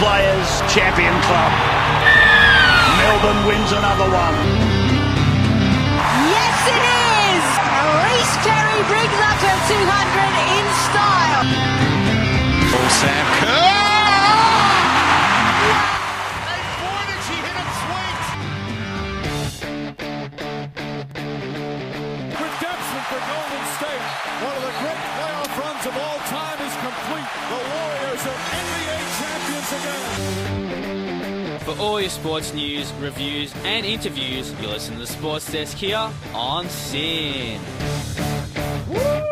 players, champion club. Melbourne wins another one. Yes, it is! Elise Perry brings up her 200 in style. Oh, Sam Kerr! She hit it sweet. Redemption for Golden State. One of the great playoff runs of all time is complete. The Warriors are NBA champions again. For all your sports news, reviews, and interviews, you listen to the Sports Desk here on SYN. Woo!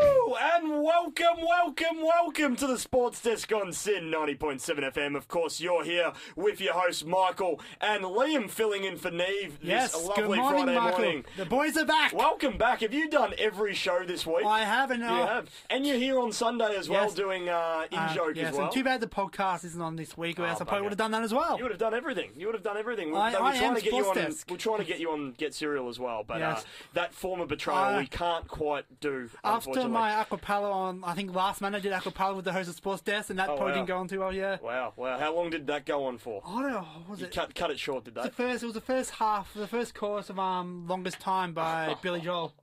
And welcome to the Sports Desk on SYN 90.7 FM. Of course, you're here with your host Michael and Liam filling in for Neve this lovely good morning, Friday Michael. morning. The boys are back. Welcome back. Have you done every show this week? I haven't. You have. And you're here on Sunday as well, Yes. doing in-joke as well. And too bad the podcast isn't on this week, or else I probably bugger. would have done that as well. You would have done everything. I am to get you Sports on. Desk. We're trying to get you on Get Serial as well, but Yes. that form of betrayal we can't quite do. After unfortunately. my acapella on, I think last Monday I did acapella with the host of Sports Desk, and that probably didn't go on too well, yeah. Wow. How long did that go on for? I don't know, what was You it? cut it short, did they? It was the first half, the first chorus of Longest Time by Billy Joel.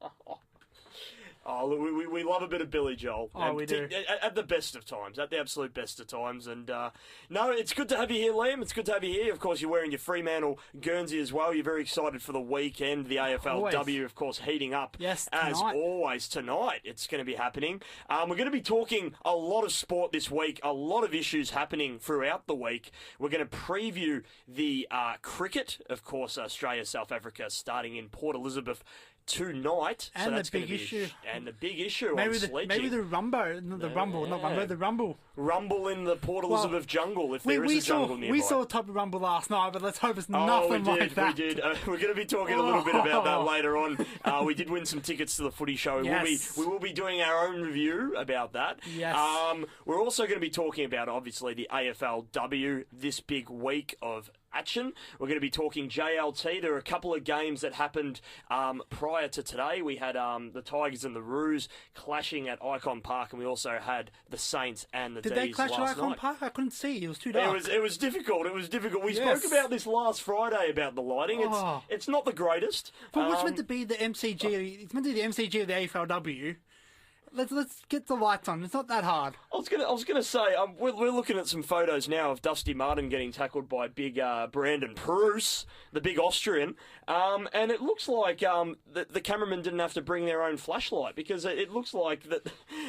Oh, look, we love a bit of Billy Joel. Oh, And we do. At the best of times, at the absolute best of times. And, no, it's good to have you here, Liam. It's good to have you here. Of course, you're wearing your Fremantle Guernsey as well. You're very excited for the weekend. The AFLW, Always. of course, heating up. Yes, as tonight. always, tonight. It's going to be happening. We're going to be talking a lot of sport this week, a lot of issues happening throughout the week. We're going to preview the cricket. Of course, Australia, South Africa starting in Port Elizabeth tonight. And so the that's big gonna be issue. And the big issue on Maybe sledging. the Rumbo, the Rumble. Rumble in the Port Elizabeth jungle, if there is a jungle nearby. We saw a type of Rumble last night, but let's hope it's Oh, nothing we did, like that. we did. We're going to be talking a little bit about that later on. We did win some tickets to the footy show. Yes. We will be doing our own review about that. Yes. We're also going to be talking about, obviously, the AFLW this big week of action. We're going to be talking JLT. There are a couple of games that happened prior to today. We had the Tigers and the Roos clashing at Icon Park, and we also had the Saints and the Did D's they clash at last Icon night. Park? I couldn't see. It was too dark. It was difficult. We Yes. spoke about this last Friday about the lighting. It's not the greatest. But what's meant to be the MCG? It's meant to be the MCG of the AFLW. Let's get the lights on. It's not that hard. I was gonna say we're looking at some photos now of Dusty Martin getting tackled by big Brandon Pruce, the big Austrian, and it looks like the cameraman didn't have to bring their own flashlight, because it looks like that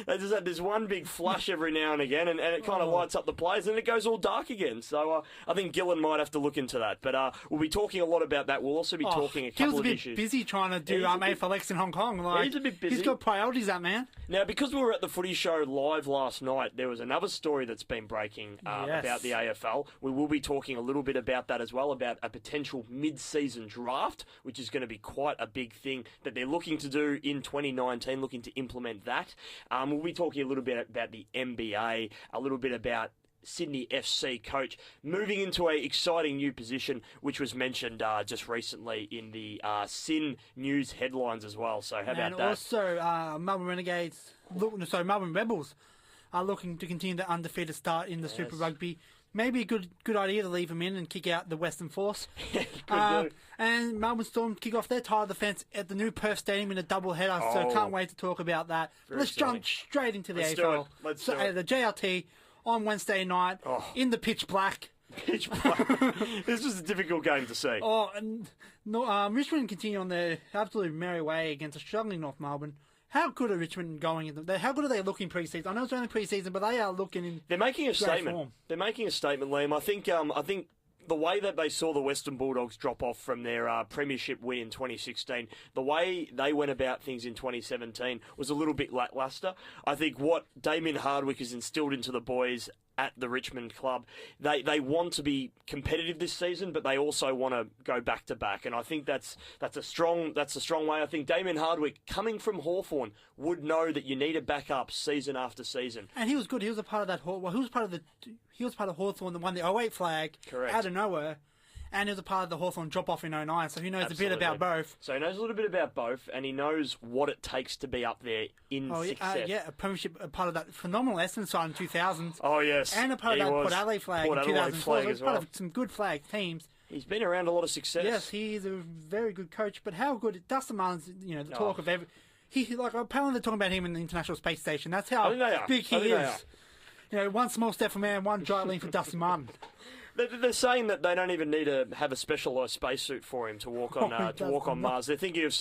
they just had this one big flash every now and again, and it kind of lights up the players, and it goes all dark again. So I think Gillen might have to look into that. But we'll be talking a lot about that. We'll also be talking a couple Gil's of a bit issues. busy trying to do He's a bit- AFLX in Hong Kong. Like, he's a bit busy. He's got priorities, that man. Now, because we were at the footy show live last night, there was another story that's been breaking Yes. about the AFL. We will be talking a little bit about that as well, about a potential mid-season draft, which is going to be quite a big thing that they're looking to do in 2019, looking to implement that. We'll be talking a little bit about the NBA, a little bit about Sydney FC coach moving into a exciting new position, which was mentioned just recently in the SYN news headlines as well. So how about And that? also, Melbourne Rebels are looking to continue the undefeated start in the Super Rugby. Maybe a good idea to leave them in and kick out the Western Force. do. And Melbourne Storm kick off their tie of the fence at the new Perth Stadium in a double header, so can't wait to talk about that. Very Let's jump straight into the Let's do AFL. it. Let's do it. The JLT on Wednesday night in the pitch black. Pitch black. This was a difficult game to see. Richmond continue on their absolute merry way against a struggling North Melbourne. How good are Richmond going? How good are they looking pre-season? I know it's only pre-season, but they are looking in. They're making a great statement. form. They're making a statement, Liam. I think the way that they saw the Western Bulldogs drop off from their premiership win in 2016, the way they went about things in 2017 was a little bit lackluster. I think what Damien Hardwick has instilled into the boys at the Richmond club, they want to be competitive this season, but they also want to go back to back, and I think that's a strong way. I think Damien Hardwick, coming from Hawthorn, would know that you need a backup season after season. And he was good. He was a part of that. He was part of Hawthorn that won the 08 flag. Correct. Out of nowhere. And he was a part of the Hawthorn drop-off in 09, so he knows Absolutely. a bit about both. So he knows a little bit about both, and he knows what it takes to be up there in success. A premiership, a part of that phenomenal Essendon side in 2000. Oh, yes. And a part of that Port Adelaide flag in 2004. So he's part of some good flag teams. He's been around a lot of success. Yes, he is a very good coach, but how good... Dustin Martin's, the talk of every... apparently they're talking about him in the International Space Station. That's how big he is. One small step for man, one giant leap for Dustin Martin. They're saying that they don't even need to have a specialised spacesuit for him to walk on Mars. They're thinking of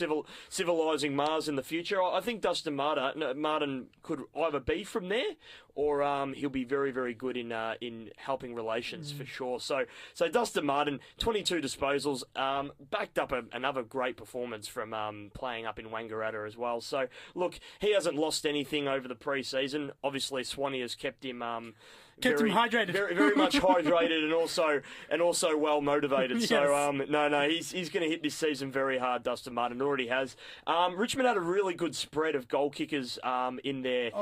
civilising Mars in the future. I think Dustin Martin could either be from there, or he'll be very, very good in helping relations for sure. So Dustin Martin, 22 disposals, backed up another great performance from playing up in Wangaratta as well. So look, he hasn't lost anything over the pre-season. Obviously, Swanee has kept him. Kept him hydrated, very much hydrated, and also well motivated. Yes. So he's going to hit this season very hard. Dustin Martin already has. Richmond had a really good spread of goal kickers in their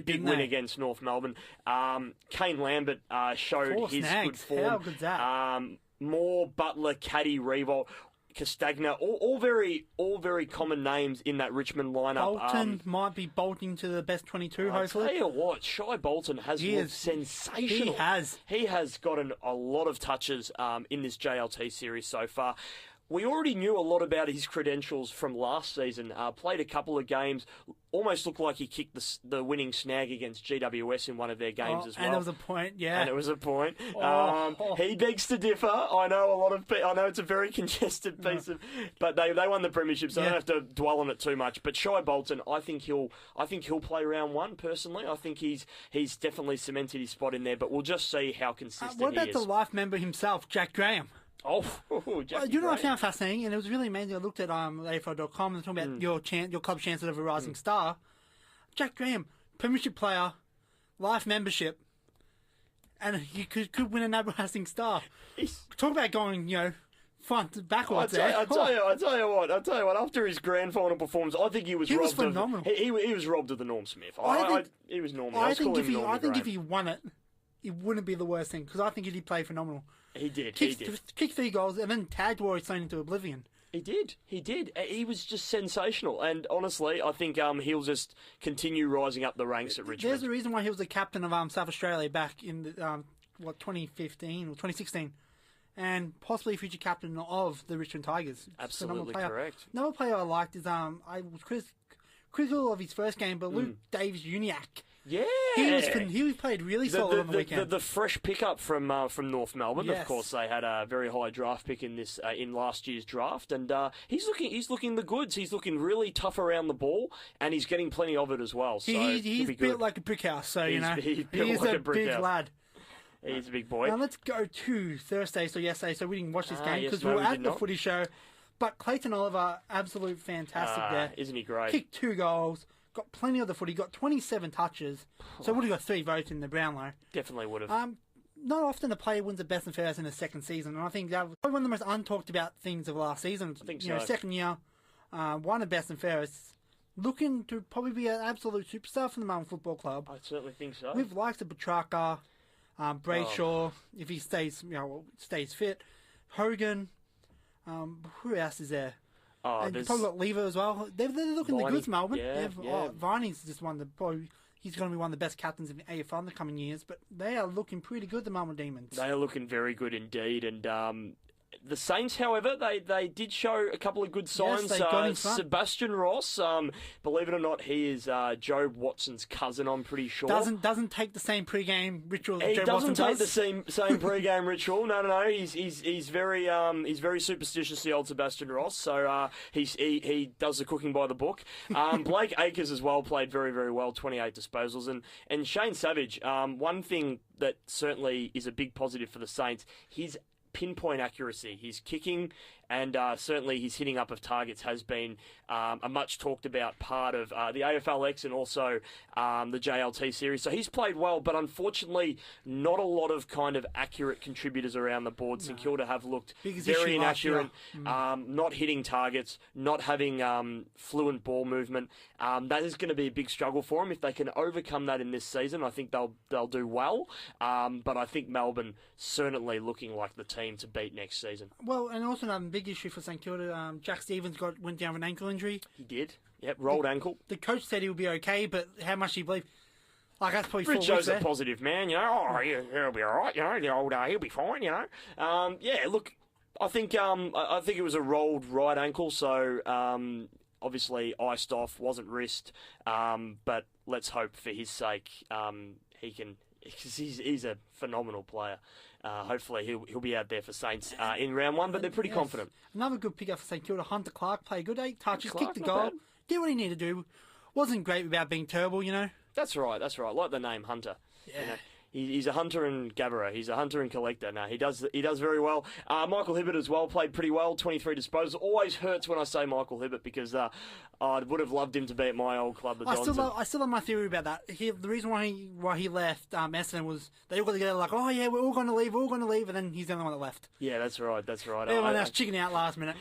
big win against North Melbourne. Kane Lambert showed his good form. How good's that? Moore, Butler, Caddy, Revolt, Castagna, all very common names in that Richmond lineup. Bolton might be bolting to the best 22, hopefully. I'll tell you what, Shai Bolton has looked sensational. He has gotten a lot of touches in this JLT series so far. We already knew a lot about his credentials from last season. Played a couple of games, almost looked like he kicked the winning snag against GWS in one of their games as well. And it was a point, yeah. And it was a point. He begs to differ. I know it's a very congested piece of, but they won the premiership, so I don't have to dwell on it too much. But Shai Bolton, I think he'll play round one. Personally, I think he's definitely cemented his spot in there. But we'll just see how consistent he is. What about the life member himself, Jack Graham? I found fascinating, and it was really amazing. I looked at AFL.com and talking about your club's chances of a rising star. Jack Graham, premiership player, life membership, and he could win an everlasting star. Talk about going, front to backwards. I tell you what. After his grand final performance, I think he was robbed. Was phenomenal. He was robbed of the Norm Smith. He was Norman. I think if he won it, it wouldn't be the worst thing, because I think he did play phenomenal. He did. Kicked 3 goals and then tagged Rory Sloane into oblivion. He did. He was just sensational. And honestly, I think he'll just continue rising up the ranks at Richmond. There's a reason why he was the captain of South Australia back in 2015 or 2016. And possibly future captain of the Richmond Tigers. Absolutely correct. Another player I liked is I was critical of his first game, but Luke Davies-Uniacke. Yeah, he played really solid on the weekend. The fresh pickup from North Melbourne. Yes. Of course, they had a very high draft pick in last year's draft, and he's looking the goods. He's looking really tough around the ball, and he's getting plenty of it as well. So he's built like a brick house. So he's like a big lad. He's a big boy. Now let's go to Thursday. So yesterday, we didn't watch this game because we were at the not. footy show. But Clayton Oliver, absolute fantastic there. Isn't he great? Kicked 2 goals. Got plenty of the footy, got 27 touches, so would have got 3 votes in the Brownlow. Definitely would have. Not often a player wins the best and fairest in his second season, and I think that was probably one of the most untalked about things of last season. I think so. Second year, won the best and fairest, looking to probably be an absolute superstar for the Melbourne Football Club. I certainly think so. With likes of Petrarca, Brayshaw, if he stays fit, Hogan. Who else is there? And you probably got Lever as well. They're looking the goods, Melbourne. Viney's just he's going to be one of the best captains in the AFL in the coming years. But they are looking pretty good, the Melbourne Demons. They are looking very good indeed. And the Saints, however, they did show a couple of good signs. Yes, they got in front. Sebastian Ross, believe it or not, he is Joe Watson's cousin, I'm pretty sure. Doesn't take the same pre-game ritual as Joe Watson does. He doesn't take the same pre-game ritual. No. He's very superstitious, the old Sebastian Ross. So he does the cooking by the book. Blake Acres as well played very, very well, 28 disposals. And Shane Savage, one thing that certainly is a big positive for the Saints, his pinpoint accuracy, his kicking, and certainly his hitting up of targets has been a much talked about part of the AFLX and also the JLT series. So he's played well, but unfortunately not a lot of kind of accurate contributors around the board. St Kilda have looked very inaccurate, not hitting targets, not having fluent ball movement. That is going to be a big struggle for them. If they can overcome that in this season, I think they'll do well. But I think Melbourne certainly looking like the team team to beat next season. Well, and also another big issue for St Kilda, Jack Stevens went down with an ankle injury. He did. Yep, rolled ankle. The coach said he would be okay, but how much do you believe? Like, that's probably Richo's a positive man, he'll be all right, the old, he'll be fine, look, I think it was a rolled right ankle, so obviously iced off, wasn't wrist, but let's hope for his sake he can, because he's a phenomenal player. Hopefully he'll be out there for Saints in round one, but they're pretty confident. Another good pick-up for St Kilda, Hunter Clark, played good, 8 touches, kicked the goal, bad. did what he needed to do. Wasn't great without being terrible, That's right. Like the name Hunter. Yeah. He's a hunter and gatherer. He's a hunter and collector. No, he does very well. Michael Hibbert as well, played pretty well, 23 disposals. Always hurts when I say Michael Hibbert because I would have loved him to be at my old club, the Dons. I still love my theory about that. The reason why he left Essendon was they all got together like, oh yeah, we're all going to leave, and then he's the only one that left. Yeah, that's right. Everyone else chickened out last minute.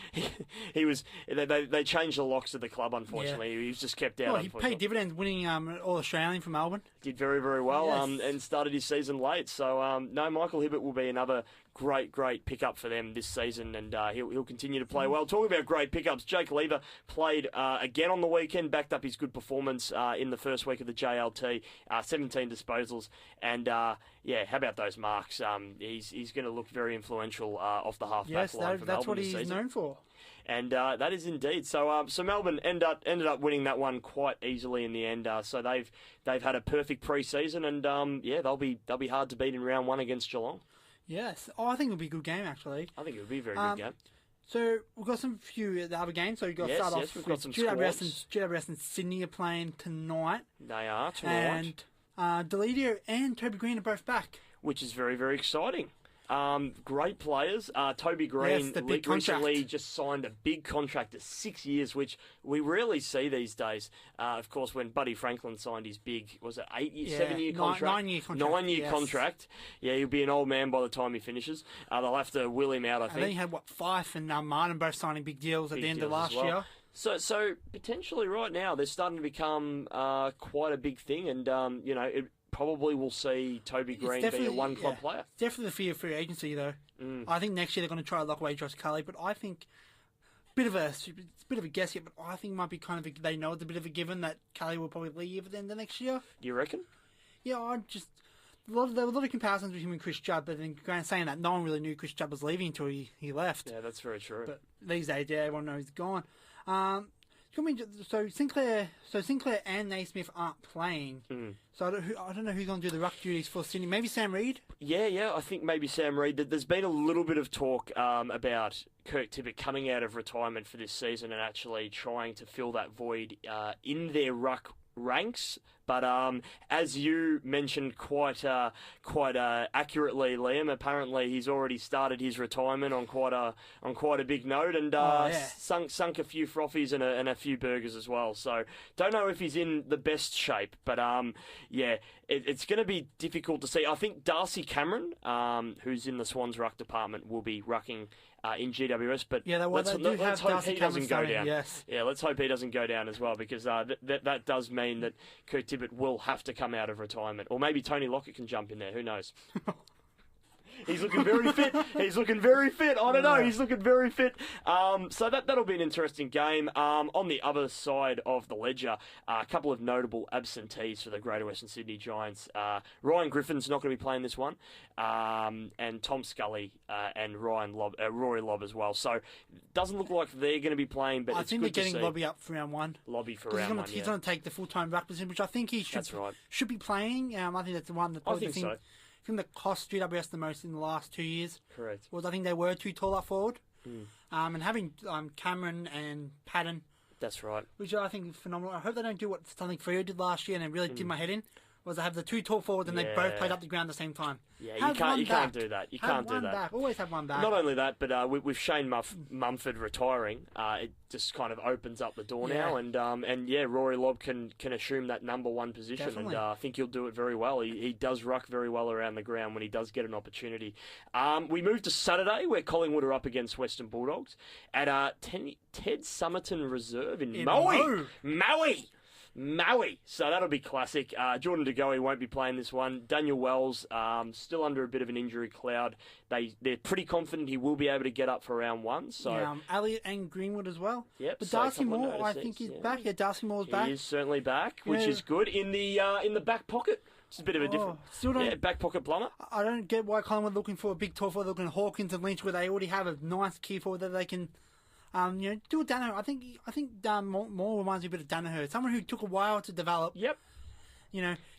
He was. They changed the locks of the club. Unfortunately, he was just kept out. Well, he paid dividends, winning All Australian for Melbourne. Did very, very well. Yes. And started his season late. So no, Michael Hibbert will be another great pickup for them this season, and he'll continue to play well. Talking about great pickups, Jake Lever played again on the weekend, backed up his good performance in the first week of the JLT, 17 disposals, and how about those marks? He's going to look very influential off the half-back line for Melbourne that's what this he's season. known for. And that is indeed. So Melbourne ended up winning that one quite easily in the end. So they've had a perfect pre-season, and they'll be hard to beat in round one against Geelong. Yes, I think it'll be a good game actually. I think it would be a very good game. So we've got some few of the other games. So we've got to start off we've with got some GWS and Sydney are playing tonight. They are tonight. And Deledio and Toby Green are both back, which is very, very exciting. Great players. Toby Green recently just signed a big contract of 6 years, which we rarely see these days. Of course, when Buddy Franklin signed his big, was it 7-year contract? 9-year contract. 9-year contract. Yeah, he'll be an old man by the time he finishes. They'll have to will him out, I think. And then you had, Fife and Martin both signing big deals at the end of last year. So potentially right now, they're starting to become quite a big thing, and, it probably will see Toby Green be a one-club player. It's definitely the fear of free agency, though. I think next year they're going to try to lock away Josh Cully, but I think it's a bit of a guess yet, but I think it might be kind of they know it's a bit of a given that Cully will probably leave at the end of next year. You reckon? Yeah, there were a lot of comparisons with him and Chris Judd, but then saying that no one really knew Chris Judd was leaving until he left. Yeah, that's very true. But these days, everyone knows he's gone. So Sinclair and Naismith aren't playing. So I don't know who's going to do the ruck duties for Sydney. Maybe Sam Reid? Yeah, I think maybe Sam Reid. There's been a little bit of talk about Kirk Tippett coming out of retirement for this season and actually trying to fill that void in their ruck ranks. But as you mentioned quite accurately, Liam, apparently he's already started his retirement on quite a big note, and sunk a few frothies and a few burgers as well. So don't know if he's in the best shape, but it's going to be difficult to see. I think Darcy Cameron, who's in the Swans ruck department, will be rucking in GWS, but let's hope he doesn't go down. Yes. Yeah, let's hope he doesn't go down as well, because that does mean that Kirk Tippett will have to come out of retirement. Or maybe Tony Lockett can jump in there, who knows? He's looking very fit. I don't know. He's looking very fit. So that'll be an interesting game. On the other side of the ledger, a couple of notable absentees for the Greater Western Sydney Giants. Ryan Griffin's not going to be playing this one, and Tom Scully and Rory Lobb as well. So doesn't look like they're going to be playing. But I think they're getting Lobby up for round one. Lobby for round one. He's going to take the full-time ruck position, which I think he should be playing. I think that's the one that probably so. I think that cost GWS the most in the last 2 years. Correct. Was I think they were too tall up forward. And having Cameron and Patton. That's right. Which I think is phenomenal. I hope they don't do what Stanley Freo did last year and it really did my head in. Was they have the two tall forwards and they both played up the ground at the same time. Yeah, you can't do that. You can't do that. Back. Always have one back. Not only that, but with Shane Mumford retiring, it just kind of opens up the door now, and Rory Lobb can assume that number one position, Definitely. and I think he'll do it very well. He does ruck very well around the ground when he does get an opportunity. We move to Saturday, where Collingwood are up against Western Bulldogs at Ted Summerton Reserve in Maui. Maui. So that'll be classic. Jordan De Goey won't be playing this one. Daniel Wells, still under a bit of an injury cloud. They're pretty confident he will be able to get up for round 1. So Elliott and Greenwood as well. Yep. But Darcy Moore, I think he's back. Yeah, Darcy Moore's back. He is certainly back, which is good in the back pocket. It's a bit of a different back pocket plumber. I don't get why Collingwood looking for a big tall forward, looking at Hawkins and Lynch, where they already have a nice key forward that they can. Do a Danaher. I think Moore reminds me a bit of Danaher. Someone who took a while to develop. Yep.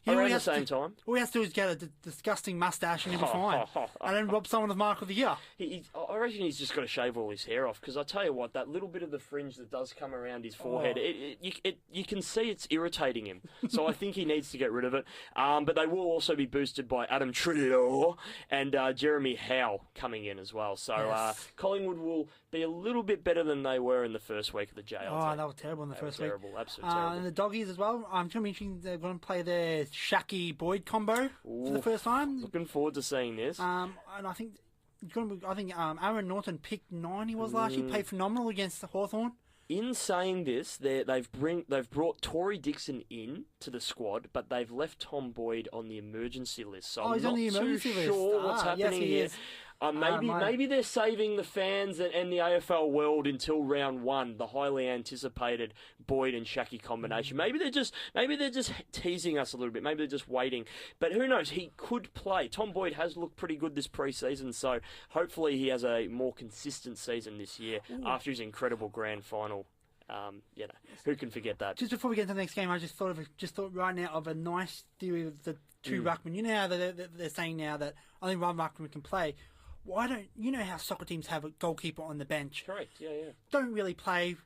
Around the same time. All he has to do is get a disgusting mustache and he'll be fine. And then rob someone of Mark of the Year. I reckon he's just got to shave all his hair off, because I tell you what, that little bit of the fringe that does come around his forehead, you can see it's irritating him. So I think he needs to get rid of it. But they will also be boosted by Adam Treloar and Jeremy Howe coming in as well. So Collingwood will be a little bit better than they were in the first week of the JLT. They were terrible in the first week. Terrible, absolutely terrible. And the Doggies as well. I'm sure they're going to play their Shaki Boyd combo for the first time. Looking forward to seeing this. And I think Aaron Norton picked 9. He was last year. Played phenomenal against Hawthorn. In saying this, they've brought Tory Dixon in to the squad, but they've left Tom Boyd on the emergency list. So I'm not too sure what's happening here. Is. Maybe they're saving the fans and the AFL world until round 1, the highly anticipated Boyd and Shaki combination. Maybe they're just teasing us a little bit. Maybe they're just waiting. But who knows? He could play. Tom Boyd has looked pretty good this pre-season, so hopefully he has a more consistent season this year after his incredible grand final. Who can forget that? Just before we get to the next game, I just thought right now of a nice theory of the two ruckmen. You know how they're saying now that only one ruckman can play. Why don't you know how soccer teams have a goalkeeper on the bench? Correct. Yeah. Don't really play.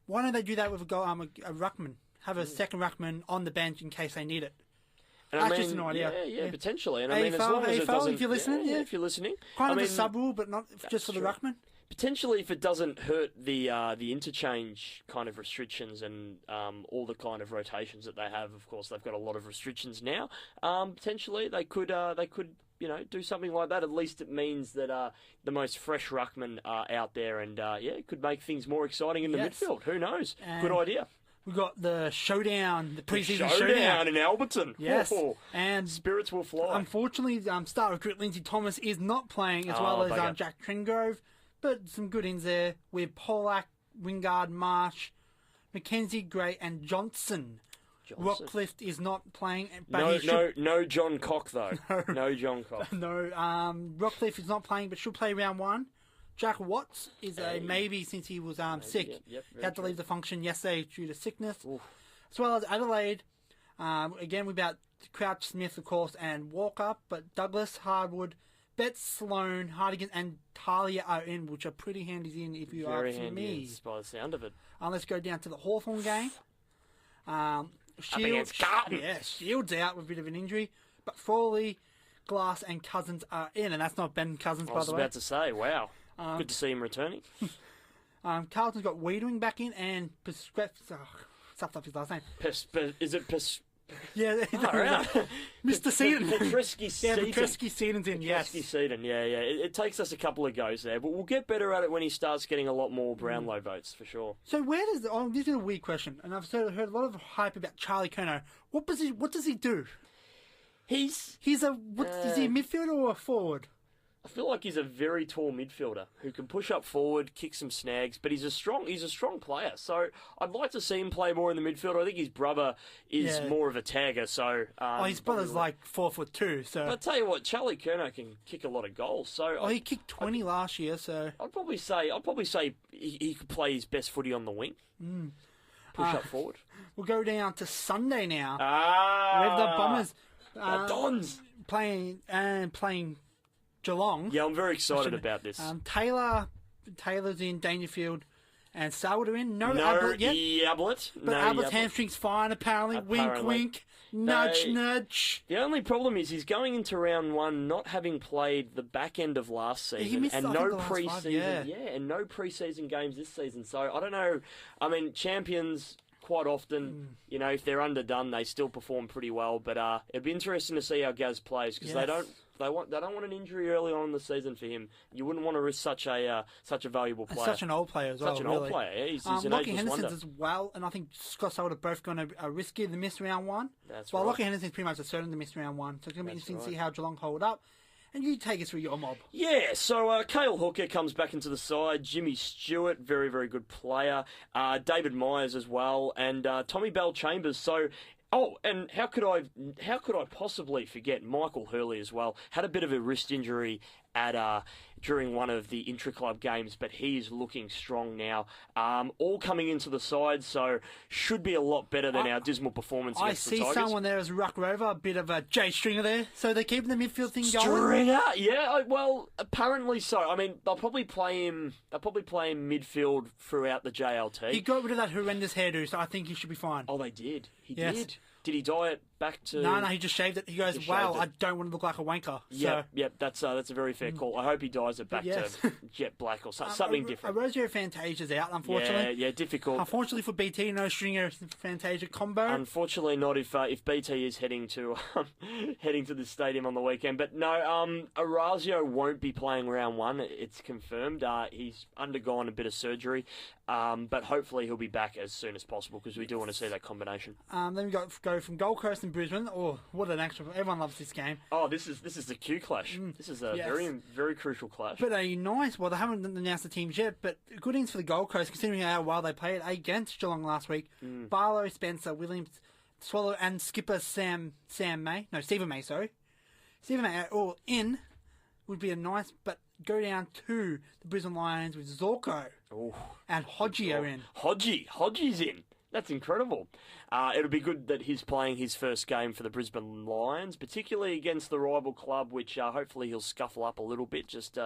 Why don't they do that with a ruckman? Have a second ruckman on the bench in case they need it. And that's just an idea. Yeah, potentially. And AFL, as long as it doesn't, if you're listening, if you're listening, kind of a sub rule, but not just for the ruckman. Potentially, if it doesn't hurt the interchange kind of restrictions and all the kind of rotations that they have. Of course, they've got a lot of restrictions now. Potentially, they could do something like that. At least it means that the most fresh ruckmen are out there, and it could make things more exciting in the midfield. Who knows? Good idea. We've got the showdown, the pre-season showdown in Alberton. Yes, and spirits will fly. Unfortunately, star recruit Lindsay Thomas is not playing, as well as Jack Tringrove. But some good ins there with Polak, Wingard, Marsh, McKenzie, Gray, and Johnson. Rockcliffe is not playing. But no John Cock, though. No John Cock. No, Rockcliffe is not playing, but should play round 1. Jack Watts is a maybe since he was sick. He had to leave the function yesterday due to sickness. Oof. As well as Adelaide. Again, without Crouch, Smith, of course, and Walker. But Douglas, Hardwood, Betts, Sloan, Hardigan, and Talia are in, which are pretty handy in if you ask me. By the sound of it. Let's go down to the Hawthorn game. Shields out with a bit of an injury, but Frawley, Glass, and Cousins are in, and that's not Ben Cousins, by the way. I was about to say, wow. Good to see him returning. Carlton's got Wiedering back in, and stuffed up his last name. Is it Yeah, Mr. Seaton. Petreski Seaton. Petreski Seaton's in, yes. Petreski Seaton, yeah. It takes us a couple of goes there, but we'll get better at it when he starts getting a lot more Brownlow votes, for sure. So this is a weird question, and I've heard a lot of hype about Charlie Curnow. What does he do? Is he a midfielder or a forward? I feel like he's a very tall midfielder who can push up forward, kick some snags, but he's a strong player. So I'd like to see him play more in the midfield. I think his brother is more of a tagger. So his brother's like 4'2". So but I tell you what, Charlie Curnow can kick a lot of goals. So he kicked 20 last year. So I'd probably say he could play his best footy on the wing. Push up forward. We'll go down to Sunday now. We have the Bombers, Dons playing Geelong. Yeah, I'm very excited about this. Taylor's in, Dangerfield, and Starwood are in. No Ablett yet. But Ablett's hamstring's fine, apparently. Wink, wink. Nudge, nudge. The only problem is he's going into round 1 not having played the back end of last season and no pre-season. And no pre-season games this season. So I don't know. I mean, champions quite often, if they're underdone, they still perform pretty well. But it'd be interesting to see how Gaz plays because They don't want an injury early on in the season for him. You wouldn't want to risk such a valuable player. Such an old player as well. Such an really. old player. Yeah, he's an Lockie ageless Henderson's wonder. as well, and I think Scott Solder both going to risky the miss round one. That's well, right. Lockie Henderson's pretty much a certain to miss round one, so it's going to be interesting to see how Geelong hold up. And you take us through your mob. Yeah, so Cale Hooker comes back into the side. Jimmy Stewart, very, very good player. David Myers as well, and Tommy Bell Chambers. So, and how could I possibly forget Michael Hurley as well? Had a bit of a wrist injury at during one of the intra-club games, but he's looking strong now. All coming into the side, so should be a lot better than our dismal performance against the Tigers. I see someone there as Ruck Rover, a bit of a Jay Stringer there, so they're keeping the midfield thing going. Stringer, yeah, well, apparently so. I mean, they'll probably play him midfield throughout the JLT. He got rid of that horrendous hairdo, so I think he should be fine. Oh, they did. He Yes. did. Did he dye it back to? No, he just shaved it. He goes, Just wow, shaved it. I don't want to look like a wanker. Yep, that's a very fair call. I hope he dyes it back yes. to jet black or something different. Rosio Fantasia's out, unfortunately. Yeah, difficult. Unfortunately for BT, no Stringer Fantasia combo. Unfortunately, not if BT is heading to the stadium on the weekend. But no, Orazio won't be playing round one. It's confirmed. He's undergone a bit of surgery, but hopefully he'll be back as soon as possible because we do want to see that combination. Then we go from Gold Coast and Brisbane. Oh, what an actual! Everyone loves this game. Oh, this is the Q clash. This is a very crucial clash. But a nice. Well, they haven't announced the teams yet, but good innings for the Gold Coast considering how well they played against Geelong last week. Barlow, Spencer, Williams, Swallow, and skipper Stephen May. Stephen May all in would be a nice, but go down to the Brisbane Lions with Zorko and Hodgie are in. Hodgie's in. That's incredible. It'll be good that he's playing his first game for the Brisbane Lions, particularly against the rival club, which hopefully he'll scuffle up a little bit. Just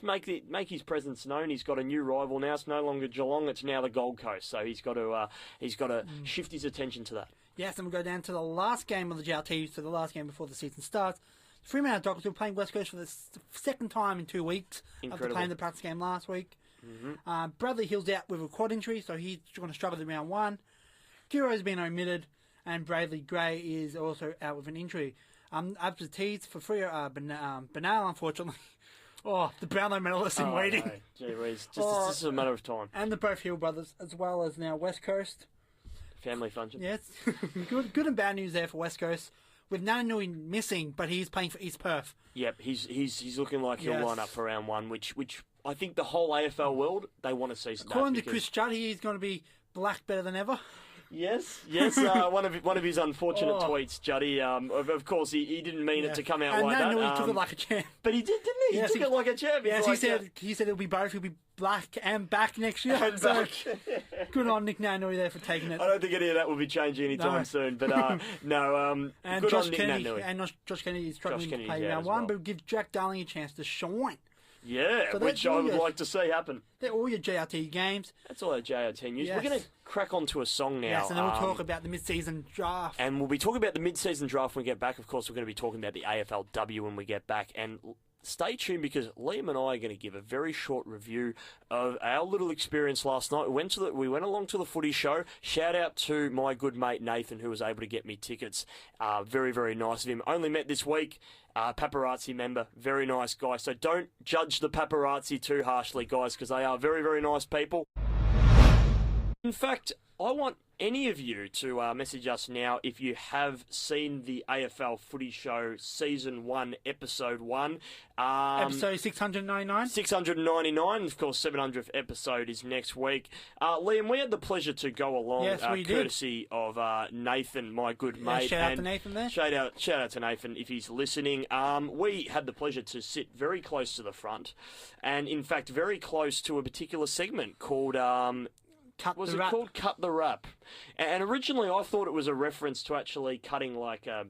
make his presence known. He's got a new rival now. It's no longer Geelong. It's now the Gold Coast. So he's got to shift his attention to that. Yes, and we'll go down to the last game of the JLT, so the last game before the season starts. Fremantle Dockers will be playing West Coast for the second time in 2 weeks after playing the practice game last week. Bradley Hill's out with a quad injury, so he's going to struggle in round one. Giro's been omitted, and Bradley Gray is also out with an injury. Absentees for Freo Banal, unfortunately. Oh, the Brownlow medalists in waiting. No. Gee whiz. It's just a matter of time. And the both Hill brothers, as well as now West Coast. Family function. Yes, good and bad news there for West Coast. With Nananui missing, but he's playing for East Perth. Yep, he's looking like he'll line up for round one, which I think the whole AFL world, they want to see that. According to Chris Judd, he's going to be black better than ever. Yes. One of his unfortunate tweets, Juddy. Of course, he didn't mean it to come out like that. And he took it like a champ. But he did, didn't he? Yes, he took it like a champ. Yes, he said it'll be both. He'll be black and back next year. So, good on Nick Nanui there for taking it. I don't think any of that will be changing anytime soon. But no, and good Josh on Nick Kennedy, Nanui. And Josh Kennedy is struggling to play Kennedy's out round as one, well. but give Jack Darling a chance to shine. Yeah, So which that's I would all like to see happen. They're all your JRT games. That's all our JRT news. Yes. We're going to crack onto a song now. Yes, and then we'll talk about the mid-season draft. And we'll be talking about the mid-season draft when we get back. Of course, we're going to be talking about the AFLW when we get back. And stay tuned because Liam and I are going to give a very short review of our little experience last night. We went along to the footy show. Shout out to my good mate Nathan, who was able to get me tickets. Very, very nice of him. Only met this week. Paparazzi member, very nice guy. So don't judge the paparazzi too harshly, guys, because they are very, very nice people. In fact, I want any of you to message us now if you have seen the AFL Footy Show Season 1, Episode 1. Episode 699. 699. Of course, 700th episode is next week. Liam, we had the pleasure to go along, Yes, we did. courtesy of Nathan, my good mate. Shout out to Nathan there. Shout out to Nathan if he's listening. We had the pleasure to sit very close to the front, and in fact, very close to a particular segment called Cut was the it Rap. called Cut the Rap? And originally I thought it was a reference to actually cutting like a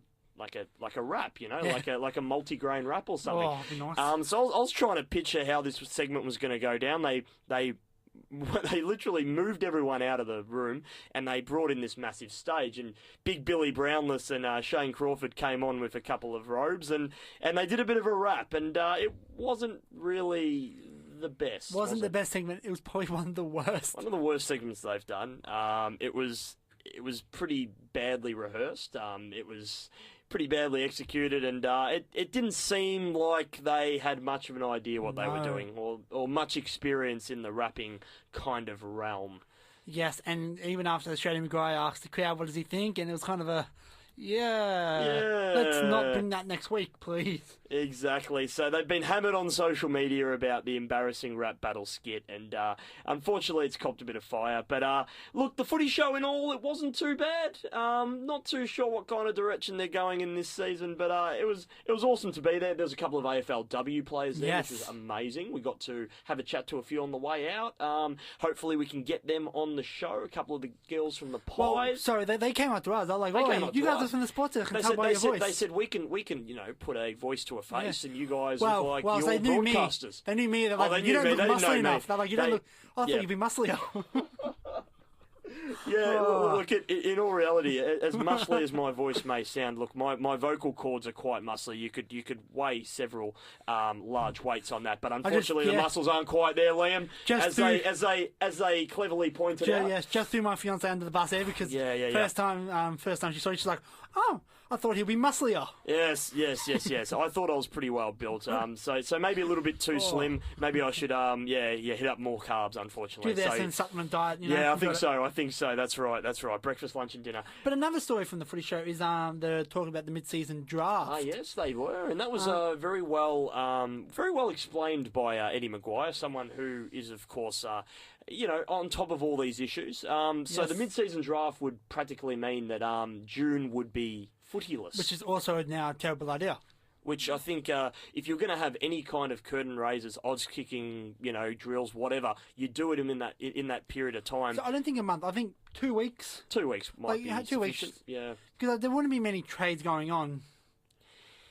wrap, you know, like a multi-grain wrap or something. Oh, that'd be nice. So I was trying to picture how this segment was going to go down. They literally moved everyone out of the room and they brought in this massive stage, and Big Billy Brownless and Shane Crawford came on with a couple of robes and they did a bit of a rap, and it wasn't really the best. Wasn't the best segment. It was probably one of the worst. One of the worst segments they've done. It was pretty badly rehearsed. It was pretty badly executed, and it didn't seem like they had much of an idea what they were doing, or much experience in the rapping kind of realm. Yes, and even after Australian Maguire asked the crowd, what does he think? And it was kind of a, let's not bring that next week, please. Exactly. So they've been hammered on social media about the embarrassing rap battle skit, and unfortunately it's copped a bit of fire. But look, the footy show in all, it wasn't too bad. Not too sure what kind of direction they're going in this season, but it was awesome to be there. There's a couple of AFLW players there, which was amazing. We got to have a chat to a few on the way out. Hopefully we can get them on the show. A couple of the girls from the Pies. Well, sorry, they came up to us. They're like, you guys are from the sports. They said we can put a voice to a face, and you guys look like you're they knew broadcasters. They knew me. They're like, you don't look muscly enough. They're like, you don't look. I thought you'd be musclier. Look, in all reality, as muscly as my voice may sound, look, my vocal cords are quite muscly. You could weigh several large weights on that, but unfortunately the muscles aren't quite there, Liam. As they cleverly pointed out. Yes, just threw my fiance under the bus there because first time she saw it, she's like, oh, I thought he'd be musclier. Yes. I thought I was pretty well built. So maybe a little bit too slim. Maybe I should hit up more carbs. Unfortunately, do some supplement diet. I think so. That's right. Breakfast, lunch, and dinner. But another story from the footy show is they're talking about the mid-season draft. Yes, they were, and that was very well explained by Eddie Maguire, someone who is, of course, on top of all these issues. So the mid-season draft would practically mean that June would be footyless. Which is also now a terrible idea. Which I think, if you're going to have any kind of curtain raisers, odds kicking, drills, whatever, you do it in that period of time. So I don't think a month. I think 2 weeks. 2 weeks might be 2 weeks. Yeah, because there wouldn't be many trades going on.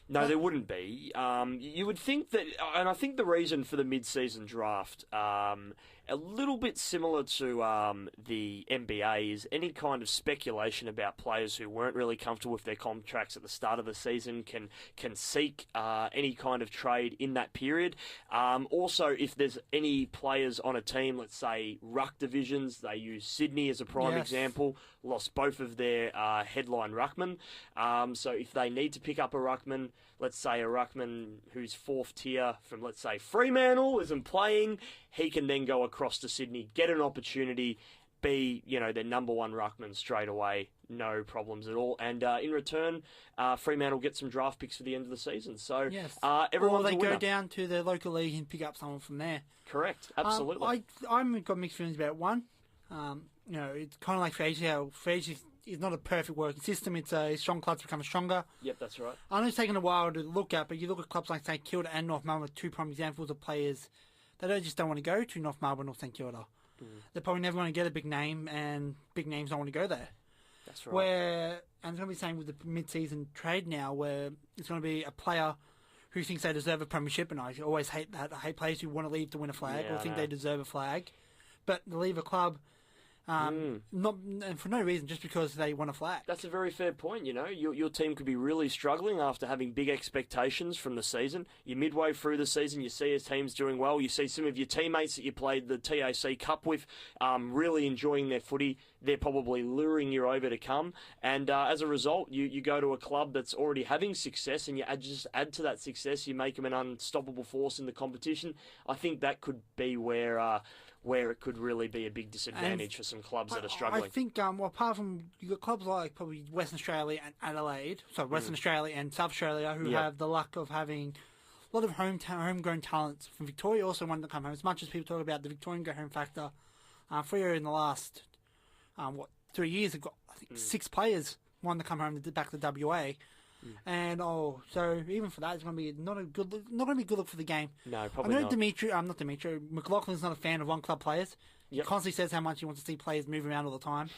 No, there wouldn't be. You would think that, and I think the reason for the mid-season draft, a little bit similar to the NBA, is any kind of speculation about players who weren't really comfortable with their contracts at the start of the season can seek any kind of trade in that period. Also, if there's any players on a team, let's say ruck divisions, they use Sydney as a prime example, lost both of their headline ruckmen. So if they need to pick up a ruckman, let's say a ruckman who's fourth tier from, let's say, Fremantle isn't playing, he can then go across to Sydney, get an opportunity, be, their number one ruckman straight away, no problems at all. And in return, Fremantle get some draft picks for the end of the season. So everyone's or they a winner. go down to the local league and pick up someone from there. Correct, absolutely. I've got mixed feelings about one. It's kind of like for ages is not a perfect working system. It's strong clubs become stronger. Yep, that's right. I know it's taken a while to look at, but you look at clubs like St Kilda and North Melbourne, two prime examples of players that just don't want to go to North Melbourne or St Kilda. They're probably never going to get a big name, and big names don't want to go there. That's right. And it's going to be the same with the mid-season trade now, where it's going to be a player who thinks they deserve a premiership, and I always hate that. I hate players who want to leave to win a flag or think they deserve a flag, but they leave a club not for no reason, just because they want a flag. That's a very fair point. Your team could be really struggling after having big expectations from the season. You're midway through the season, you see your team's doing well. You see some of your teammates that you played the TAC Cup with really enjoying their footy. They're probably luring you over to come, and as a result, you go to a club that's already having success, and you just add to that success. You make them an unstoppable force in the competition. I think that could be where it could really be a big disadvantage for some clubs that are struggling. I think, apart from, you've got clubs like probably Western Australia and Adelaide, Western Australia and South Australia, who have the luck of having a lot of homegrown talents from Victoria also wanted to come home. As much as people talk about the Victorian go home factor, Freo in the last 3 years have got, I think, 6 players wanting to come home back to WA. And so even for that, it's going to be not going to be good look for the game. No, probably not. McLaughlin's not a fan of one club players. He constantly says how much he wants to see players move around all the time.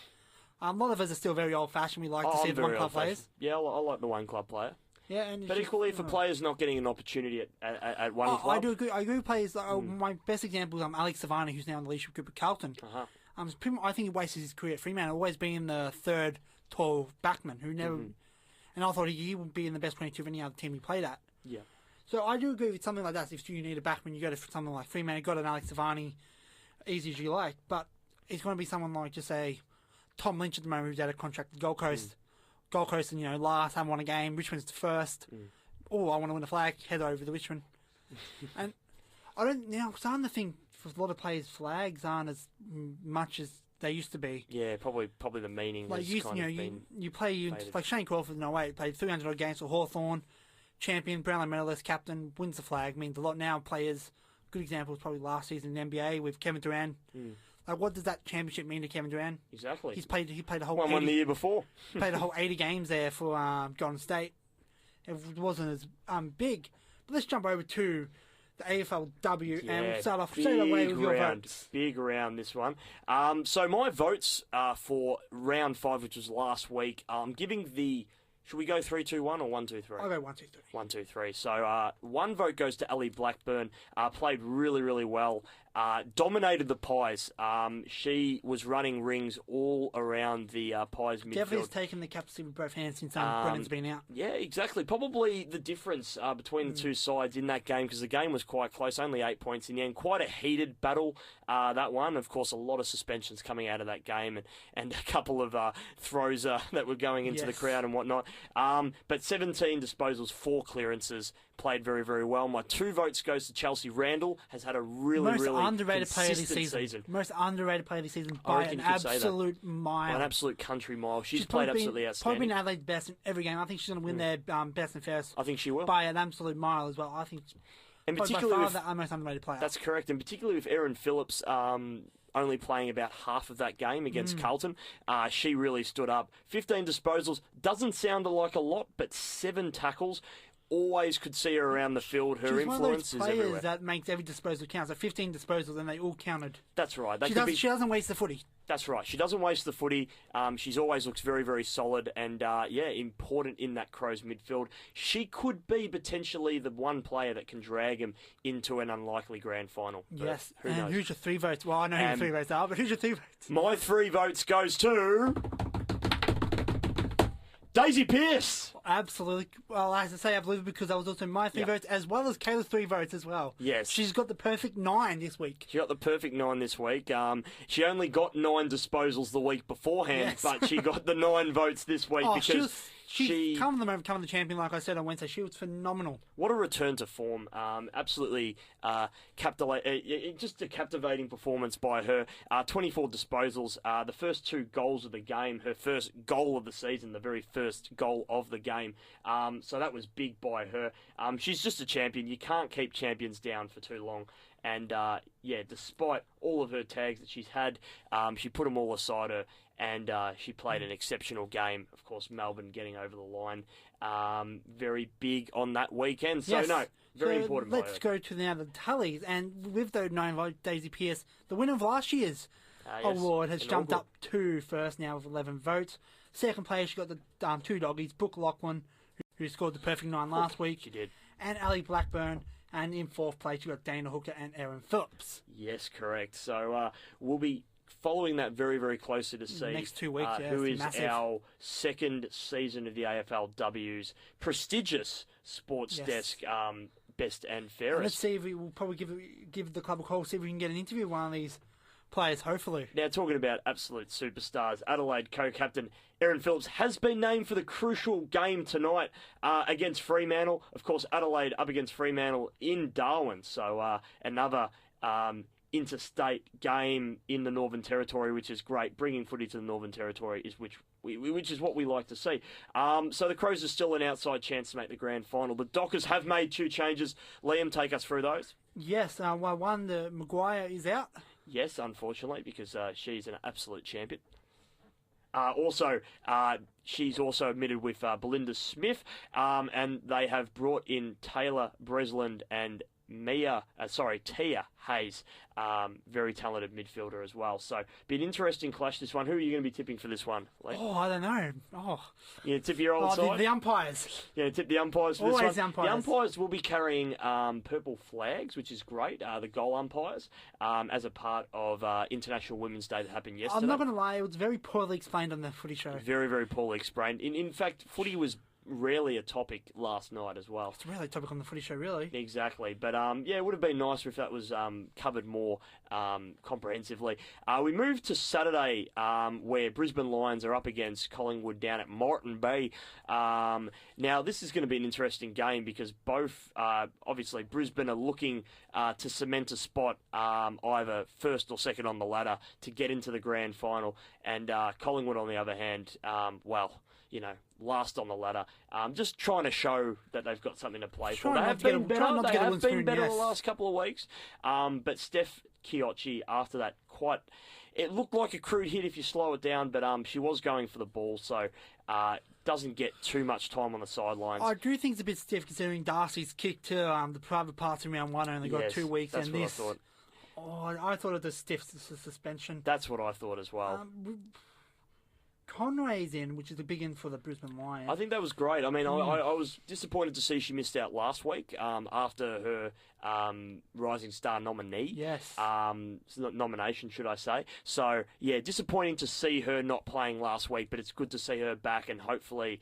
A lot of us are still very old fashioned. We like to see the one club players. Yeah, I like the one club player. Yeah, but equally, for players not getting an opportunity at one club, I do agree. I agree with players. My best example is Alex Savani, who's now in the leadership group at Carlton. I think he wasted his career at Fremantle, always being the third tall backman who never. And I thought he would be in the best 22 of any other team he played at. Yeah. So I do agree with something like that. If you need a backman, you go to something like Fremantle. You got an Alex Savani, easy as you like. But it's going to be someone like, just say, Tom Lynch at the moment, who's out of contract with Gold Coast. Gold Coast, and last, haven't won a game. Richmond's first. Oh, I want to win a flag. Head over to Richmond. And I don't. Starting to think for a lot of players, flags aren't as much as they used to be. Yeah, probably the meaning has kind of been you play like Shane Crawford in 08, played 300 odd games for Hawthorn, champion, Brownlow medalist, captain, wins the flag. Means a lot now. Players, good example is probably last season in the NBA with Kevin Durant. Like, what does that championship mean to Kevin Durant? Exactly. He played a whole one the year before. Played a whole 80 games there for Golden State. It wasn't as big. But let's jump over to the AFLW and we'll start off straight away with your votes. Big round, this one. So my votes for round 5, which was last week, I'm giving the... Should we go 3, 2, 1 or 1, 2, 3? I'll go 1, 2, 3. 1, 2, 3. So one vote goes to Ellie Blackburn. Played really, really well. Dominated the Pies. She was running rings all around the Pies midfield. Definitely has taken the captaincy with both hands since Brennan's been out. Yeah, exactly. Probably the difference between the two sides in that game, because the game was quite close, only 8 points in the end. Quite a heated battle, that one. Of course, a lot of suspensions coming out of that game and a couple of throws that were going into the crowd and whatnot. But 17 disposals, 4 clearances. Played very, very well. My 2 votes goes to Chelsea Randall. Has had a really underrated player this season. Most underrated player this season by an absolute mile. An absolute country mile. She's played absolutely outstanding. Probably been Adelaide's best in every game. I think she's going to win their best and fairest. I think she will. By an absolute mile as well. I think. And particularly by far the most underrated player. That's correct. And particularly with Erin Phillips only playing about half of that game against Carlton, she really stood up. 15 disposals. Doesn't sound like a lot, but 7 tackles. Always could see her around the field. Her influence is everywhere. She's one of those players that makes every disposal count. So 15 disposals and they all counted. That's right. She doesn't waste the footy. That's right. She doesn't waste the footy. She's always looks very, very solid and, important in that Crows midfield. She could be potentially the one player that can drag him into an unlikely grand final. Yes. Who knows? Who's your 3 votes? Well, I know who your 3 votes are, but who's your 3 votes? My 3 votes goes to... Daisy Pearce! Absolutely. Well, as I say, I believe it because that was also my 3 votes, as well as Kayla's 3 votes as well. Yes. She's got the perfect 9 this week. She got the perfect 9 this week. She only got 9 disposals the week beforehand, but she got the 9 votes this week because... She's come the champion, like I said on Wednesday. She was phenomenal. What a return to form. Absolutely just a captivating performance by her. 24 disposals. The first 2 goals of the game. Her first goal of the season. The very first goal of the game. So that was big by her. She's just a champion. You can't keep champions down for too long. And, despite all of her tags that she's had, she put them all aside her. And she played an exceptional game. Of course, Melbourne getting over the line. Very big on that weekend. So, very important. Let's go to the tallies. And with those 9 votes, Daisy Pearce, the winner of last year's award, has jumped up to first now with 11 votes. Second place, she got the 2 doggies, Brooke Lachlan, who scored the perfect 9 last week. She did. And Ali Blackburn. And in 4th place, you got Dana Hooker and Erin Phillips. Yes, correct. So we'll be following that very, very closely to see next 2 weeks, who is our second season of the AFLW's prestigious sports desk best and fairest. And let's see if we will probably give the club a call, see if we can get an interview with one of these players, hopefully. Now, talking about absolute superstars, Adelaide co-captain Erin Phillips has been named for the crucial game tonight against Fremantle. Of course, Adelaide up against Fremantle in Darwin. So another interstate game in the Northern Territory, which is great. Bringing footy to the Northern Territory is which is what we like to see. So the Crows are still an outside chance to make the grand final. The Dockers have made 2 changes. Liam, take us through those. Yes, one, the Maguire is out. Yes, unfortunately, because she's an absolute champion. Also, she's also admitted with Belinda Smith, and they have brought in Taylor Bresland and Tia Hayes, very talented midfielder as well. So, be an interesting clash, this one. Who are you going to be tipping for this one, Lee? Oh, I don't know. You going to tip your old side? The umpires. You going to tip the umpires for Always this one? The umpires. The umpires will be carrying purple flags, which is great, the goal umpires, as a part of International Women's Day that happened yesterday. I'm not going to lie, it was very poorly explained on the footy show. Very, very poorly explained. In fact, footy was rarely a topic last night as well. It's really a topic on the footy show, really. Exactly. But, it would have been nicer if that was covered more comprehensively. We moved to Saturday, where Brisbane Lions are up against Collingwood down at Moreton Bay. Now, this is going to be an interesting game because both, obviously, Brisbane are looking to cement a spot either first or second on the ladder to get into the grand final. And Collingwood, on the other hand, last on the ladder. Just trying to show that they've got something to play for. They have been better. They have been better the last couple of weeks. But Steph Chiocci, after that, it looked like a crude hit if you slow it down, but she was going for the ball, so doesn't get too much time on the sidelines. I do think it's a bit stiff considering Darcy's kick to the private parts in round 1 only got 2 weeks, that's and what this. I thought. I thought it was a stiff suspension. That's what I thought as well. Conway's in, which is a big in for the Brisbane Lions. I think that was great. I mean, I was disappointed to see she missed out last week after her Rising Star nominee. Yes. Nomination, should I say. So, yeah, disappointing to see her not playing last week, but it's good to see her back, and hopefully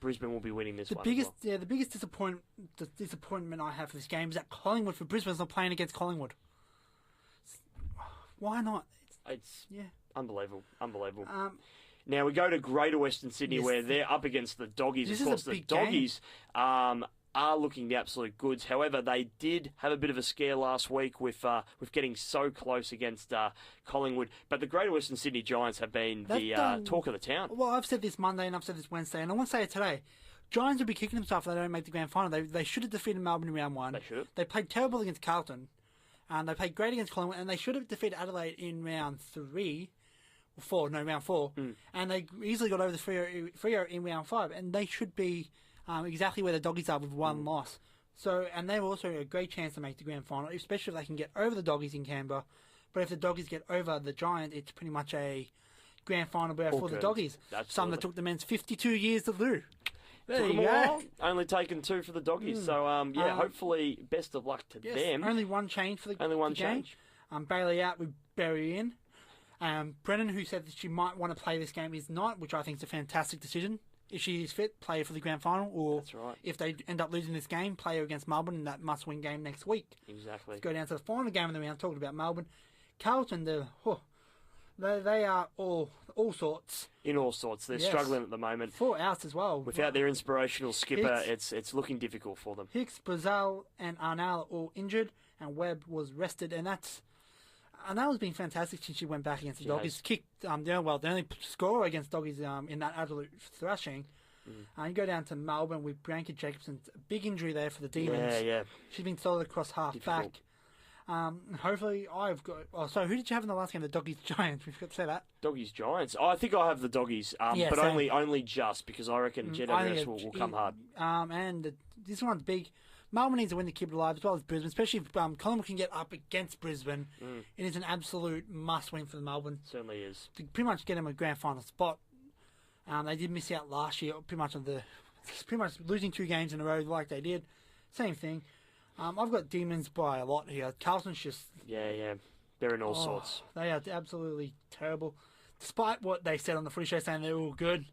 Brisbane will be winning this one. The biggest disappointment I have for this game is that Collingwood for Brisbane's not playing against Collingwood. Why not? It's unbelievable. Now we go to Greater Western Sydney, Yes. where they're up against the Doggies. This Of is course, a the big game. Doggies are looking the absolute goods. However, they did have a bit of a scare last week with getting so close against Collingwood. But the Greater Western Sydney Giants have been the talk of the town. Well, I've said this Monday and I've said this Wednesday, and I want to say it today. Giants will be kicking themselves if they don't make the grand final. They should have defeated Melbourne in round 1. They should have. They played terrible against Carlton. They played great against Collingwood, and they should have defeated Adelaide in round 4. And they easily got over the Freo in round 5, and they should be exactly where the Doggies are with one loss. So, and they're also a great chance to make the grand final, especially if they can get over the Doggies in Canberra. But if the Doggies get over the Giants, it's pretty much a grand final berth for the Doggies. Absolutely. Something that took the men's 52 years to do. There Took you them a go. while. Only taken 2 for the Doggies. So, hopefully, best of luck to them. Only one change for the Only one the game. change. Bailey out with Berry in. Brennan, who said that she might want to play this game, is not, which I think is a fantastic decision. If she is fit, play her for the grand final, or That's right. if they end up losing this game, play her against Melbourne in that must-win game next week. Exactly. Let's go down to the final game of the round, talking about Melbourne. Carlton, they are all sorts. In all sorts. They're Yes. struggling at the moment. 4 outs as well. Without their inspirational skipper, Hicks. it's looking difficult for them. Hicks, Brazil, and Arnell are all injured, and Webb was rested, and Arnell's been fantastic since she went back against the Doggies. Kicked, the only scorer against Doggies in that absolute thrashing. You go down to Melbourne with Bianca Jacobson. Big injury there for the Demons. Yeah. She's been solid across half back. Hopefully, I've got. Oh, so who did you have in the last game? The Doggies Giants. We forgot to say that. Doggies Giants. I think I have the Doggies, Yeah, but same. only just because I reckon GWS will come hard. This one's big. Melbourne needs to win to keep it alive, as well as Brisbane, especially if Collingwood can get up against Brisbane. It is an absolute must-win for Melbourne. Certainly is. To pretty much get them a grand final spot. They did miss out last year, pretty much losing 2 games in a row like they did. Same thing. I've got Demons by a lot here. Carlton's just... Yeah. They're in all sorts. They are absolutely terrible. Despite what they said on the footy show saying they're all good.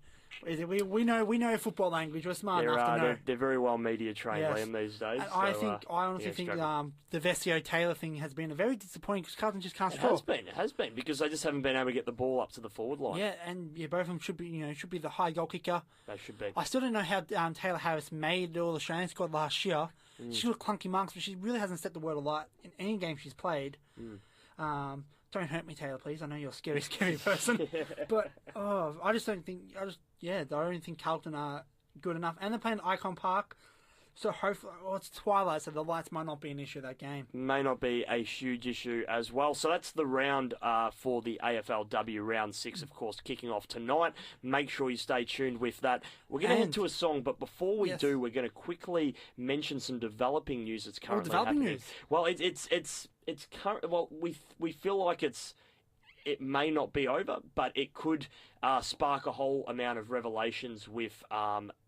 We know football language. We're smart enough to know. They're very well media trained, Yes. Liam, these days. And I honestly think the Vestio Taylor thing has been a very disappointing because Carlton just can't score. It has been because they just haven't been able to get the ball up to the forward line. Yeah, and both of them should be the high goal kicker. They should be. I still don't know how Taylor Harris made all the Australian squad last year. She looked clunky monks, but she really hasn't set the word alight in any game she's played. Don't hurt me, Taylor, please. I know you're a scary, scary person. But I don't think Carlton are good enough. And they're playing at Icon Park. So hopefully, it's twilight, so the lights might not be an issue that game. May not be a huge issue as well. So that's the round for the AFLW round 6, of course, kicking off tonight. Make sure you stay tuned with that. We're going to head to a song, but before we do, we're going to quickly mention some developing news that's currently happening. News. Well, it's current. Well, we feel like it may not be over, but it could spark a whole amount of revelations with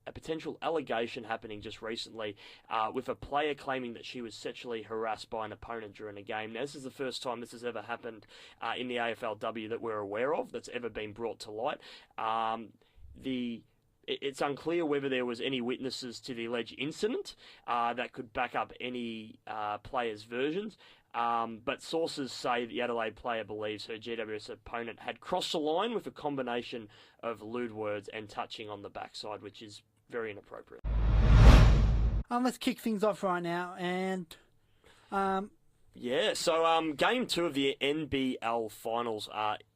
a potential allegation happening just recently with a player claiming that she was sexually harassed by an opponent during a game. Now, this is the first time this has ever happened in the AFLW that we're aware of, that's ever been brought to light. The it's unclear whether there was any witnesses to the alleged incident that could back up any players' versions. But sources say the Adelaide player believes her GWS opponent had crossed the line with a combination of lewd words and touching on the backside, which is very inappropriate. Let's kick things off right now. And so Game 2 of the NBL Finals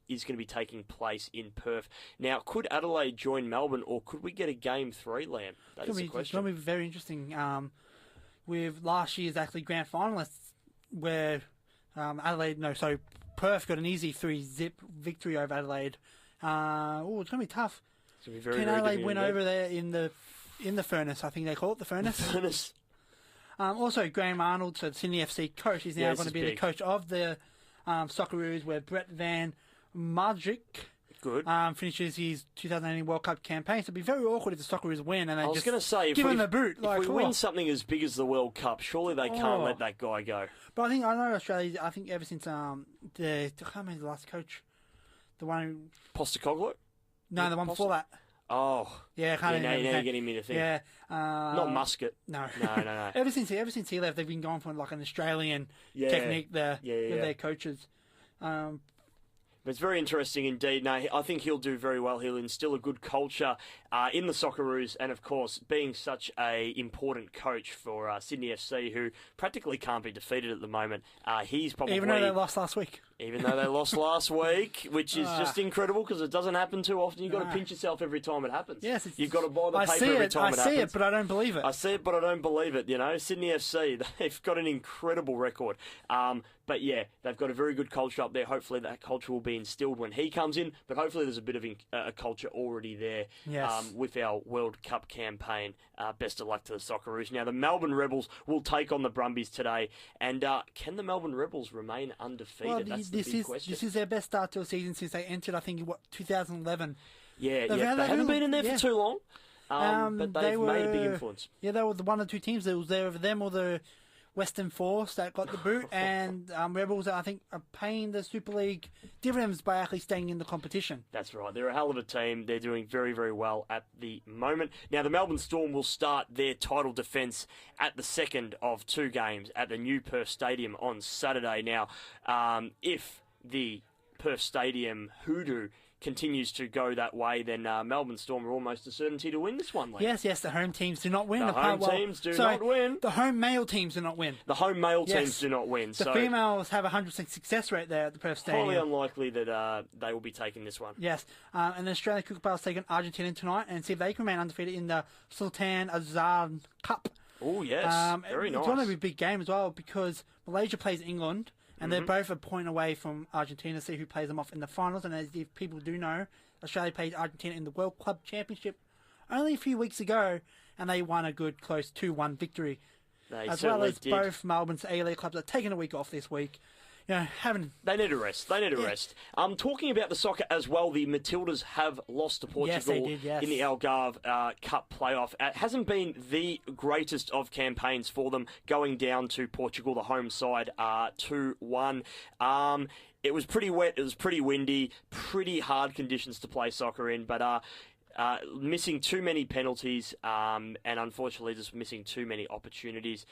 is going to be taking place in Perth. Now, could Adelaide join Melbourne, or could we get a Game 3, Lamb? That is the question. It's going to be very interesting. With last year's actually grand finalists, where Perth got an easy 3-0 victory over Adelaide. It's going to be tough. It's going to be very, Can very Adelaide win over there in the furnace? I think they call it the furnace. Also, Graham Arnold, so the Sydney FC coach, is now going to be the coach of the Socceroos, where Brett Van Margik finishes his 2018 World Cup campaign. So it'd be very awkward if the Socceroos win and they just give him the boot. If we win something as big as the World Cup, surely they can't let that guy go. But I know Australia. I think ever since I can't remember the last coach, the one Postecoglou. No, the one before that. Oh, yeah, now you're getting me to think. Yeah, not Muscat. No. Ever since he left, they've been going for like an Australian technique with their coaches. But it's very interesting indeed. No, I think he'll do very well. He'll instill a good culture in the Socceroos, and of course, being such a important coach for Sydney FC, who practically can't be defeated at the moment. He's probably even though they lost last week. Even though they lost last week, which is just incredible because it doesn't happen too often. You've got to pinch yourself every time it happens. Yes, you've got to buy the paper every time it happens. I see it, but I don't believe it. I see it, but I don't believe it. You know, Sydney FC, they've got an incredible record. But yeah, they've got a very good culture up there. Hopefully that culture will be instilled when he comes in, but hopefully there's a bit of a culture already there with our World Cup campaign. Best of luck to the Socceroos. Now, the Melbourne Rebels will take on the Brumbies today, and can the Melbourne Rebels remain undefeated? Well, that's the big question. This is their best start to a season since they entered, I think, 2011. Yeah, they haven't been in there for too long, but they've made a big influence. Yeah, they were the one or two teams that was there over them, or the Western Force that got the boot, and Rebels, I think, are paying the Super League dividends by actually staying in the competition. That's right. They're a hell of a team. They're doing very, very well at the moment. Now, the Melbourne Storm will start their title defence at the second of two games at the new Perth Stadium on Saturday. Now, if the Perth Stadium hoodoo continues to go that way, then Melbourne Storm are almost a certainty to win this one. Yes, the home teams do not win. The home teams do not win. The home male teams do not win. The home male teams do not win. The females have a 100% success rate there at the Perth Stadium. Highly unlikely that they will be taking this one. Yes, and the Australian Kookaburras taking Argentina tonight and see if they can remain undefeated in the Sultan Azad Cup. Oh, yes. Very nice. It's going to be a big game as well because Malaysia plays England. And they're both a point away from Argentina, see who plays them off in the finals. And as if people do know, Australia played Argentina in the World Club Championship only a few weeks ago, and they won a good, close 2-1 victory. As well as both Melbourne's A-League clubs are taking a week off this week. You know, they need a rest. Rest. Talking about the soccer as well, the Matildas have lost to Portugal in the Algarve Cup playoff. It hasn't been the greatest of campaigns for them, going down to Portugal, the home side, 2-1. It was pretty wet, it was pretty windy, pretty hard conditions to play soccer in, but missing too many penalties and unfortunately just missing too many opportunities.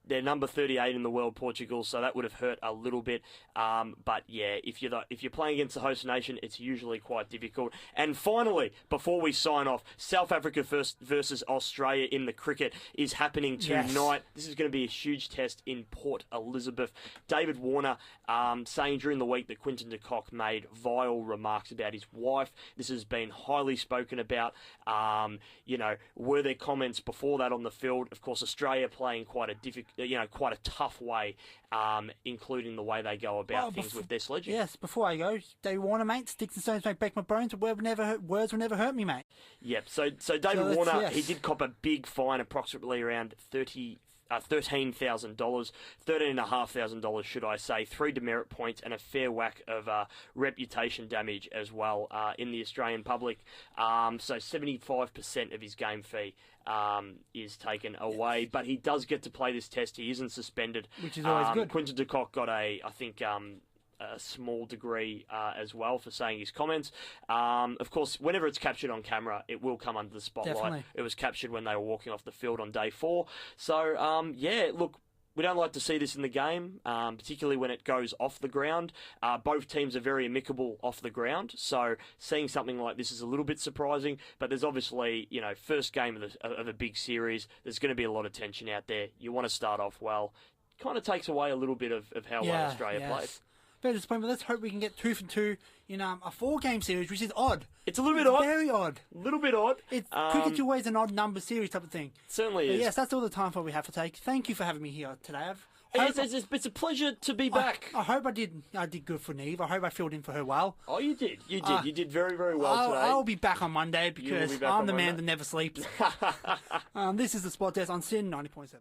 They're number 38 in the world, Portugal, so that would have hurt a little bit. But yeah, if you're playing against the host nation, it's usually quite difficult. And finally, before we sign off, South Africa versus Australia in the cricket is happening tonight. Yes. This is going to be a huge test in Port Elizabeth. David Warner saying during the week that Quinton de Kock made vile remarks about his wife. This has been highly spoken about. Were there comments before that on the field? Of course, Australia playing quite a tough way, including the way they go about things with their sledging. Yes, before I go, David Warner, mate, sticks and stones make break my bones, but words will never hurt me, mate. Yep, so David Warner, he did cop a big fine, approximately around $13,000, $13,500, should I say, 3 demerit points and a fair whack of reputation damage as well in the Australian public. So 75% of his game fee is taken away, but he does get to play this test. He isn't suspended, which is always good. Quinton de Kock got a a small degree as well for saying his comments. Of course, whenever it's captured on camera, it will come under the spotlight. Definitely. It was captured when they were walking off the field on day 4. So, look, we don't like to see this in the game, particularly when it goes off the ground. Both teams are very amicable off the ground, so seeing something like this is a little bit surprising. But there's obviously, first game of a big series. There's going to be a lot of tension out there. You want to start off well. Kind of takes away a little bit of how well Australia plays. Very disappointing, but let's hope we can get 2 for 2 in a 4-game series, which is odd. It's a little bit odd. Very odd. A little bit odd. Cricket's always an odd number series type of thing. Certainly is. Yes, that's all the time for we have to take. Thank you for having me here today. It's a pleasure to be back. I hope I did good for Neve. I hope I filled in for her well. Oh, you did. You did. You did very, very well today. I'll be back on Monday because I'm the man that never sleeps. This is the Sport Desk on SYN 90.7.